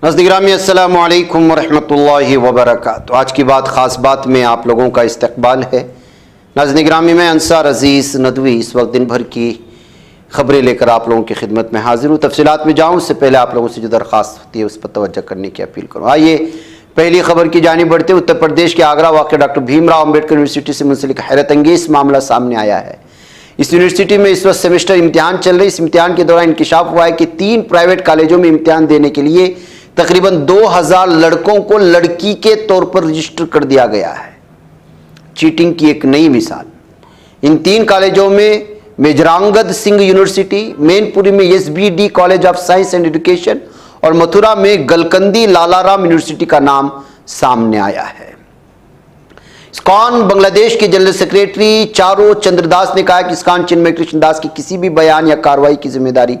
नाज़रीन अस्सलामु अलैकुम वरहमतुल्लाहि वबरकातुहू। आज की बात ख़ास बात में आप लोगों का इस्तकबाल है। नाज़रीन मैं अंसार अज़ीज़ नदवी इस वक्त दिन भर की ख़बरें लेकर आप लोगों की खिदमत में हाजिर हूँ। तफसीलात में जाऊँ उससे पहले आप लोगों से जो दरख्वास्त होती है उस पर तवज्जो करने की अपील करूँ। आइए पहली खबर की जानिब बढ़ते। उत्तर प्रदेश के आगरा वाक़ डॉक्टर भीमराव अम्बेडकर यूनिवर्सिटी से मुंसलिक हैरत अंगेज़ मामला सामने आया है। इस यूनिवर्सिटी में इस वक्त सेमेस्टर इम्तिहान चल रहे। इस इम्तिहान के दौरान इंकिशाफ हुआ है कि 3 प्राइवेट कॉलेजों में इम्तिहान देने के लिए तकरीबन 2000 लड़कों को लड़की के तौर पर रजिस्टर कर दिया गया है। चीटिंग की एक नई मिसाल। इन 3 कॉलेजों में मेजरांगद सिंह यूनिवर्सिटी, मैनपुरी में SBD college of science and education और मथुरा में गलकंदी लालाराम यूनिवर्सिटी का नाम सामने आया है। इस्कॉन बांग्लादेश के जनरल सेक्रेटरी चारो चंद्रदास ने कहा कि इस्कॉन चिन्मय कृष्ण दास की किसी भी बयान या कार्रवाई की जिम्मेदारी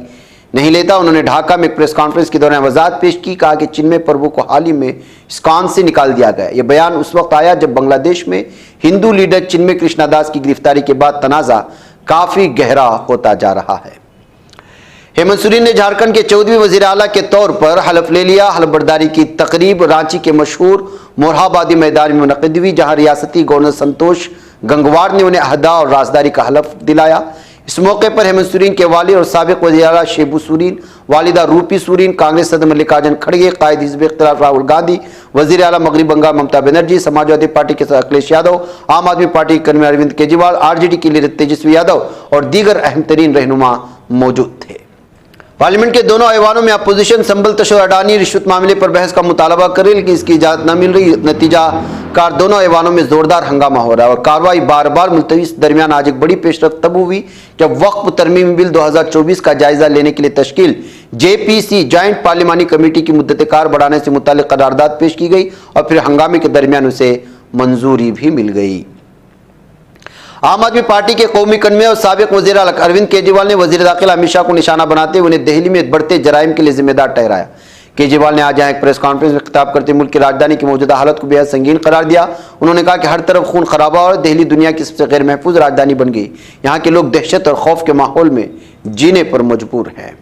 नहीं लेता। उन्होंने ढाका में एक प्रेस कॉन्फ्रेंस के दौरान वजाहत पेश की। कहा कि चिन्मय प्रभु को हाल ही में इस्कॉन से निकाल दिया गया। यह बयान उस वक्त आया जब बांग्लादेश में हिंदू लीडर चिन्मय कृष्णदास की गिरफ्तारी के बाद तनाज़ा काफी गहरा होता जा रहा है। हेमंत सोरेन ने झारखंड के 14वें वजीर आला के तौर पर हलफ ले लिया। हलफ बर्दारी की तकरीब रांची के मशहूर मोरहाबादी मैदान में मुनक़िद हुई, जहां रियासती गवर्नर संतोष गंगवार ने उन्हें अहदा और राजदारी का हलफ दिलाया। इस मौके पर हेमंत सोरेन के वालिद और साबिक वज़ीर आला शिबू सोरेन, वालिदा रूपी सोरेन, कांग्रेस सदर मल्लिकार्जुन खड़गे, कायद हिज़्ब इख्तिलाफ राहुल गांधी, वज़ीर आला मगरबी बंगाल ममता बनर्जी, समाजवादी पार्टी के अखिलेश यादव, आम आदमी पार्टी के कन्वीनर अरविंद केजरीवाल, RJD के लीडर तेजस्वी यादव और दीगर अहम तरीन रहनुमा मौजूद थे। पार्लियामेंट के दोनों ऐवानों में अपोजिशन संबल तशद्दुद अडानी रिश्वत मामले पर बहस का मुतालबा करे, लेकिन इसकी इजाजत न मिल रही। नतीजा कार दोनों ऐवानों में जोरदार हंगामा हो रहा है और कार्रवाई बार बार मुलतवी। इस दरमियान आज एक बड़ी पेशरफ तब हुई जब वक्फ तरमीम बिल 2024 का जायजा लेने के लिए तश्कील JPC जॉइंट पार्लिमानी कमेटी की मुद्दत कार बढ़ाने से मुताल्लिक करारदाद पेश की गई और फिर हंगामे के दरमियान उसे मंजूरी भी मिल गई। आम आदमी पार्टी के कौमी कन्वीनर और साबिक वज़ीर आला अरविंद केजरीवाल ने वज़ीर दाखिला अमित शाह को निशाना बनाते हुए उन्हें दिल्ली में बढ़ते जराइम के लिए जिम्मेदार ठहराया। केजरीवाल ने आज यहाँ एक प्रेस कॉन्फ्रेंस में खिताब करते मुल्क की राजधानी की मौजूदा हालत को बेहद संगीन करार दिया। उन्होंने कहा कि हर तरफ खून खराबा और दिल्ली दुनिया की सबसे गैर महफूज राजधानी बन गई। यहाँ के लोग दहशत और खौफ के माहौल में जीने पर मजबूर हैं।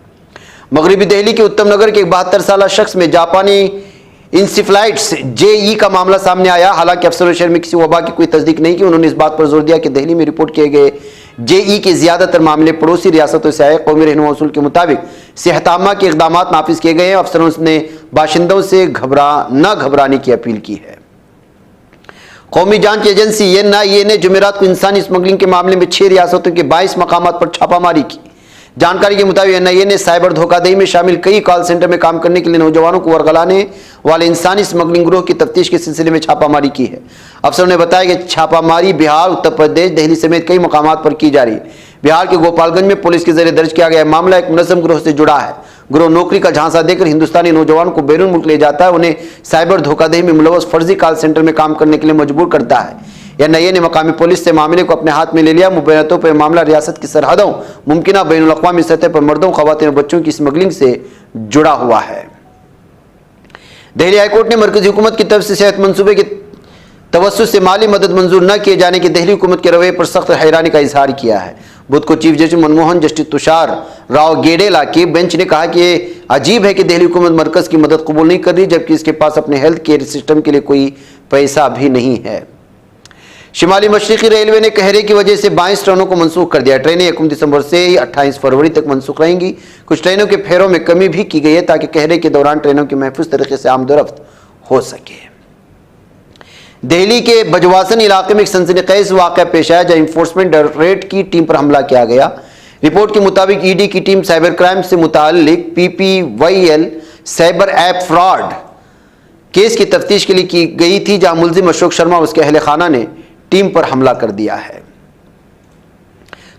मगरबी दिल्ली के उत्तम नगर के एक 72 साला शख्स में जापानी इंसेफ्लाइटिस JE का मामला सामने आया। हालांकि अफसरों शहर में किसी वबा की कोई तस्दीक नहीं की। उन्होंने इस बात पर जोर दिया कि दिल्ली में रिपोर्ट किए गए JE के ज्यादातर मामले पड़ोसी रियासतों से आए। कौमी रहनुमा उसूल के मुताबिक सेहतामा के इकदाम नाफिज किए गए हैं। अफसरों ने बाशिंदों से न घबराने की अपील की है। कौमी जांच एजेंसी NIA ने जुमेरात को इंसानी स्मगलिंग के मामले में 6 रियासतों के 22 मकामात पर छापामारी की। जानकारी के मुताबिक NIA ने साइबर धोखाधड़ी में शामिल कई कॉल सेंटर में काम करने के लिए नौजवानों को वरगलाने वाले इंसानी स्मगलिंग ग्रोह की तफ्तीश के सिलसिले में छापामारी की है। अफसरों ने बताया कि छापामारी बिहार, उत्तर प्रदेश, दिल्ली समेत कई मकामात पर की जा रही है। बिहार के गोपालगंज में पुलिस के जरिए दर्ज किया गया मामला एक मुनज़्ज़म ग्रोह से जुड़ा है। ग्रोह नौकरी का झांसा देकर हिंदुस्तानी नौजवानों को बैरून मुल्क ले जाता है, उन्हें साइबर धोखाधड़ी में मुलव्वस फर्जी कॉल सेंटर में काम करने के लिए मजबूर करता है। NIA ने मकामी पुलिस से मामले को अपने हाथ में ले लिया। मुबैनतों पर मामला रियासत की सरहदों, मुमकिन बैनुल अक़वामी सतह पर मर्दों, ख़वातीन और बच्चों की स्मगलिंग से जुड़ा हुआ है। दिल्ली हाईकोर्ट ने मरकजी हुकूमत की तरफ से सेहत मंसूबे के तवस्सुत से माली मदद मंजूर न किए जाने की दिल्ली हुकूमत के रवैये पर सख्त हैरानी का इजहार किया है। बुध को chief justice Manmohan, justice Tushar Rao Gedela की बेंच ने कहा कि ये अजीब है कि दिल्ली हुकूमत मरकज की मदद कबूल नहीं कर रही, जबकि इसके पास अपने हेल्थ केयर सिस्टम के लिए कोई पैसा भी नहीं है। शिमाली मशरिकी रेलवे ने कहरे की वजह से 22 ट्रेनों को मनसूख कर दिया। ट्रेनें 1 दिसंबर से 28 फरवरी तक मनसूख रहेंगी। कुछ ट्रेनों के फेरों में कमी भी की गई है ताकि कहरे के दौरान ट्रेनों की महफूज तरीके से आमदोरफ्त हो सके। दिल्ली के बजवासन इलाके में एक सनसनीखेज वाक़या पेश आया जहां इंफोर्समेंट डायरेक्टरेट की टीम पर हमला किया गया। रिपोर्ट के मुताबिक ED की टीम साइबर क्राइम से मुताल्लिक PPYL cyber app fraud case की तफ्तीश के लिए की गई थी, जहां मुलजिम अशोक शर्मा और उसके अहले खाना ने टीम पर हमला कर दिया है।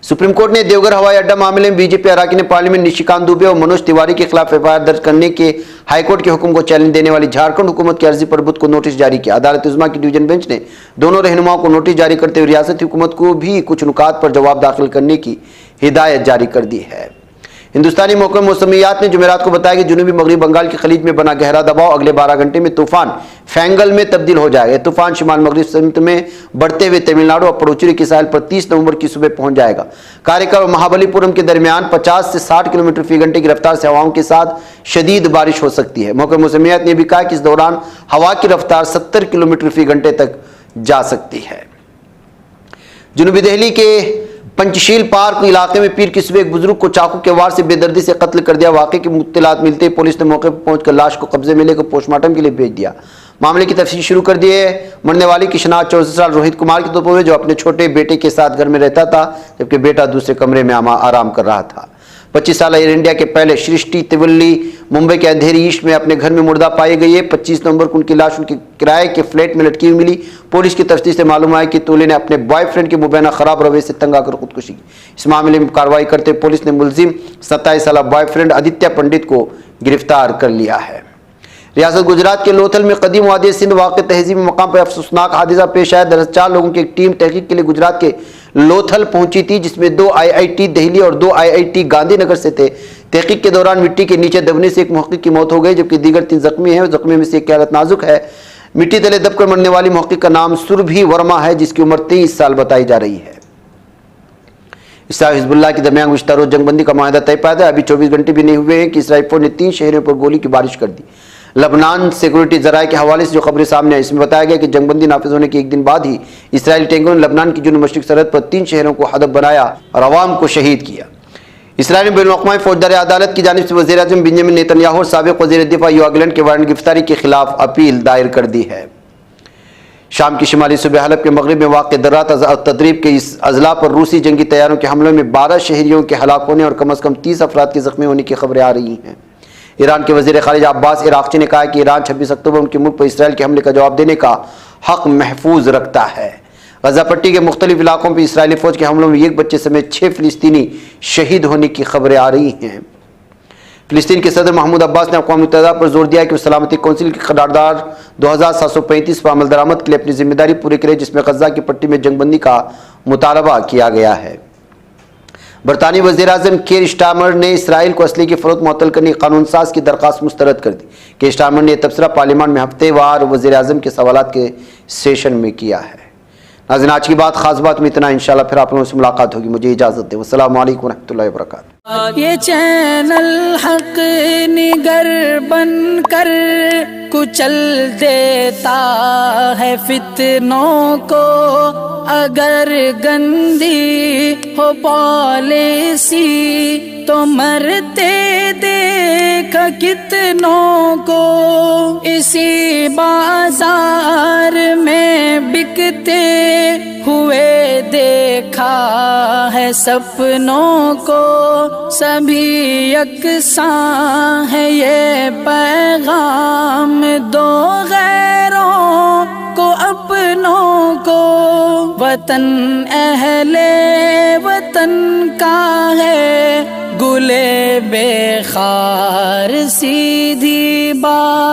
सुप्रीम कोर्ट ने देवघर हवाई अड्डा मामले में BJP अरकान ने पार्लियामेंट निशिकांत दुबे और मनोज तिवारी के खिलाफ FIR दर्ज करने के हाईकोर्ट के हुक्म को चैलेंज देने वाली झारखंड हुकूमत की अर्जी पर बुध को नोटिस जारी किया। अदालत उज़्मा की डिवीजन बेंच ने दोनों रहनुमाओं को नोटिस जारी करते हुए रियासती हुकूमत को भी कुछ नुकात पर जवाब दाखिल करने की हिदायत जारी कर दी है। हिंदुस्तानी महकमा मौसमियात ने जुमेरात को बताया कि जुनूबी मगरबी बंगाल की खलीज में बना गहरा दबाव अगले 12 घंटे में तूफान फैंगल में तब्दील हो जाएगा। तूफान शिमाल मगरबी सतह में बढ़ते हुए तमिलनाडु और पुडुचेरी की साहिल पर 30 नवंबर की सुबह पहुंच जाएगा। कारिकर और महाबलीपुरम के दरमियान 50 से 60 किलोमीटर फी घंटे की रफ्तार से हवाओं के साथ शदीद बारिश हो सकती है। महकमा मौसमियात ने भी कहा कि इस दौरान हवा की रफ्तार 70 किलोमीटर फी घंटे तक जा सकती है। जनूबी दिल्ली के पंचशील पार्क इलाके में पीर की सुबह एक बुजुर्ग को चाकू के वार से बेदर्दी से कत्ल कर दिया। वाकई की मुत्तलात मिलते ही पुलिस ने मौके पर पहुंचकर लाश को कब्जे में लेकर पोस्टमार्टम के लिए भेज दिया। मामले की तफ्तीश शुरू कर दी है। मरने वाले की शिनाख्त 64 साल रोहित कुमार के तौर पर हुई, जो अपने छोटे बेटे के साथ घर में रहता था, जबकि बेटा दूसरे कमरे में आराम कर रहा था। 25 साल एयर इंडिया के पहले सृष्टि तिवल्ली मुंबई के अंधेरी ईस्ट में अपने घर में मुर्दा पाई गई है। 25 नवंबर को उनकी लाश उनके किराए के फ्लैट में लटकी हुई मिली। पुलिस की तफ्तीश से मालूम आया कि तोले ने अपने बॉयफ्रेंड के मुबैना खराब रवैये से तंग आकर खुदकुशी की। इस मामले में कार्रवाई करते पुलिस ने मुलजिम 27 साल बॉयफ्रेंड आदित्य पंडित को गिरफ्तार कर लिया है। रियासत गुजरात के लोथल में कदीम वादी सिंध वाक़ तहजीबी मकाम पर अफसोसनाक हादसा पेश आया। दरअसल 4 लोगों की एक टीम तहकीक के लिए गुजरात के लोथल पहुंची थी, जिसमें 2 IIT दिल्ली और 2 IIT गांधीनगर से थे। तहकीक के दौरान मिट्टी के नीचे दबने से एक मुहक्किक की मौत हो गई, जबकि दीगर 3 जख्मी हैं। जख्मी में से एक की हालत नाजुक है। मिट्टी तले दबकर मरने वाली मुहक्किक का नाम सुरभि वर्मा है, जिसकी उम्र 23 साल बताई जा रही है। इसराइल हिजबुल्लाह के दरमियान गुज़श्ता रोज जंगबंदी का माहिदा तय पाया था। अभी 24 घंटे भी नहीं हुए हैं कि इसराइल फौज ने 3 शहरों पर गोली की बारिश कर दी। लबनान सिक्योरिटी जराये के हवाले से जो खबरें सामने आई, इसमें बताया गया कि जंगबंदी नाफिज होने के एक दिन बाद ही इसराइली टैंकों ने लबनान की जुनूब मशरिक सरहद पर 3 शहरों को हदफ बनाया और अवाम को शहीद किया। इसराइल ने बैनुल-अक़वामी फौजदार अदालत की जानिब से वज़ीर आज़म बेंजामिन नेतन्याहू और साबिक़ वज़ीर दिफा योआव गैलेंट के वारंट गिरफ्तारी के खिलाफ अपील दायर कर दी है। शाम की शिमाली सूबे हलब के मगरिब में वाक़ दर्रात तदरीब के इस अजला पर रूसी जंगी तैयारों के हमलों में 12 शहरियों के हलाक होने और कम अज़ कम 30 अफराद के ज़ख्मी होने की खबरें आ रही हैं। ईरान के वज़ीर ख़ारिजा अब्बास इराक़ची ने कहा कि ईरान 26 अक्टूबर उनके मुल्क पर इसराइल के हमले का जवाब देने का हक़ महफूज रखता है। गज़ा पट्टी के मुख्तलिफ इलाकों पर इसराइली फ़ौज के हमलों में 1 बच्चे समेत 6 फ़िलिस्तीनी शहीद होने की खबरें आ रही हैं। फ़िलिस्तीन के सदर महमूद अब्बास ने अक़वाम मुत्तहिदा पर जोर दिया कि वह सलामती कौंसिल की करारदाद 2735 पर अमल दरामद के लिए अपनी जिम्मेदारी पूरी करे, जिसमें गज़ा की पट्टी में जंगबंदी का मुतालबा किया गया है। बरतानी वज़ीर आज़म कीर स्टारमर ने इसराइल को असली की फ़रोख्त मुअत्तल करने की कानून साज की दरख्वास्त मुस्तरद कर दी। कीर स्टारमर ने यह तबसरा पार्लियामान में हफ्तेवार वज़ीर आज़म के सवालात के सेशन में किया है। नाज़रीन, आज की बात खास बात में इतना। इंशाल्लाह फिर आप लोगों से मुलाकात होगी। मुझे इजाज़त दें। वस्सलामु अलैकुम रहमतुल्लाहि व बरकातुहू। ये चैनल हक निगर बन कर कुचल देता है फितनों को। अगर गंदी हो पॉलिसी तो मरते देख कितनों को। इसी बाजार में बिकते हुए देखा है सपनों को। सभी यकसां है ये पैगाम दो गैरों को अपनों को। वतन अहले वतन का है गुले बेखार सीधी बात।